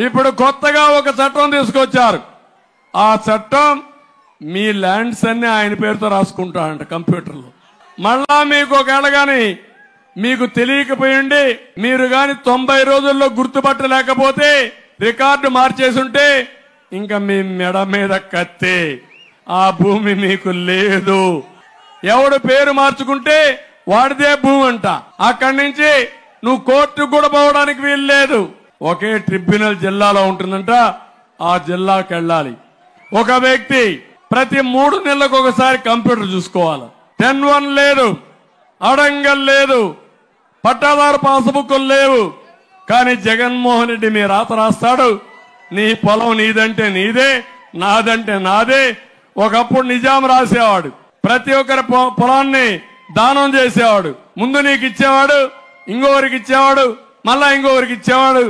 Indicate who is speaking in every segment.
Speaker 1: ఇప్పుడు కొత్తగా ఒక చట్టం తీసుకొచ్చారు. ఆ చట్టం మీ ల్యాండ్స్ అన్ని ఆయన పేరుతో రాసుకుంటాడంట కంప్యూటర్లో. మళ్ళా మీకు ఒకవేళ గాని మీకు తెలియకపోయింది, మీరు గాని 90 రోజుల్లో గుర్తుపట్టలేకపోతే రికార్డు మార్చేసుంటే ఇంకా మీ మెడ మీద కత్తే, ఆ భూమి మీకు లేదు. ఎవడు పేరు మార్చుకుంటే వాడిదే భూమి అంట. అక్కడి నుంచి నువ్వు కోర్టుకు కూడా పోవడానికి వీలు లేదు. ఒకే ట్రిబ్యునల్ జిల్లాలో ఉంటుందంట, ఆ జిల్లాకి వెళ్ళాలి. ఒక వ్యక్తి ప్రతి 3 నెలలకు ఒకసారి కంప్యూటర్ చూసుకోవాలి. 10-1 లేదు, అడంగల్ లేదు, పట్టాదారు పాస్బుక్లు లేవు. కానీ జగన్మోహన్ రెడ్డి మీ రాత రాస్తాడు. నీ పొలం నీదంటే నీదే, నాదంటే నాదే. ఒకప్పుడు నిజాం రాసేవాడు, ప్రతి ఒక్కరి పొలాన్ని దానం చేసేవాడు. ముందు నీకు ఇచ్చేవాడు, ఇంకొకరికి ఇచ్చేవాడు, మళ్ళా ఇంకొకరికి ఇచ్చేవాడు.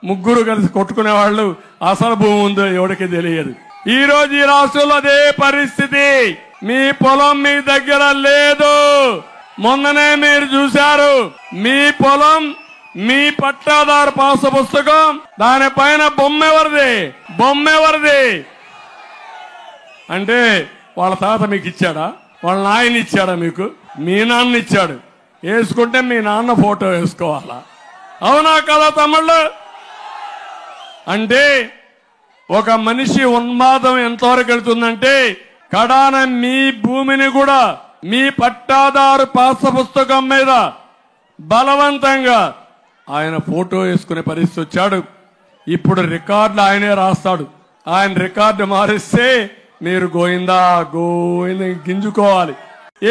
Speaker 1: ముగ్గురు కలిసి కొట్టుకునేవాళ్ళు. అసలు భూమి ఉందో ఎవరికి తెలియదు. ఈ రోజు ఈ రాష్ట్రంలో అదే పరిస్థితి. మీ పొలం మీ దగ్గర లేదు. మొన్ననే మీరు చూశారు, మీ పొలం మీ పట్టాదారు పాస్ పుస్తకం దానిపైన బొమ్మెవరిది, బొమ్మెవరిది అంటే వాళ్ళ తాత మీకు ఇచ్చాడా, వాళ్ళ నాయన ఇచ్చాడా, మీకు మీ నాన్న ఇచ్చాడు. వేసుకుంటే మీ నాన్న ఫోటో వేసుకోవాలా? అవునా కదా తమ్ముళ్ళు? అంటే ఒక మనిషి ఉన్మాదం ఎంతవరకు వెళ్తుందంటే కడాన మీ భూమిని కూడా మీ పట్టాదారు పాస్ పుస్తకం మీద బలవంతంగా ఆయన ఫోటో వేసుకునే పరిస్థితి వచ్చాడు. ఇప్పుడు రికార్డులు ఆయనే రాస్తాడు. ఆయన రికార్డు మారిస్తే మీరు గోయిందా గోయింద గింజుకోవాలి.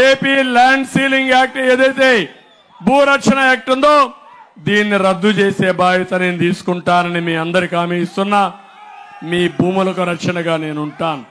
Speaker 1: ఏపీ ల్యాండ్ సీలింగ్ యాక్ట్ ఏదైతే భూరక్షణ యాక్ట్ ఉందో దీన్ని రద్దు చేసే బాధ్యత నేను తీసుకుంటానని మీ అందరికి హామీ ఇస్తున్నా. మీ భూములకు రక్షణగా నేను ఉంటాను.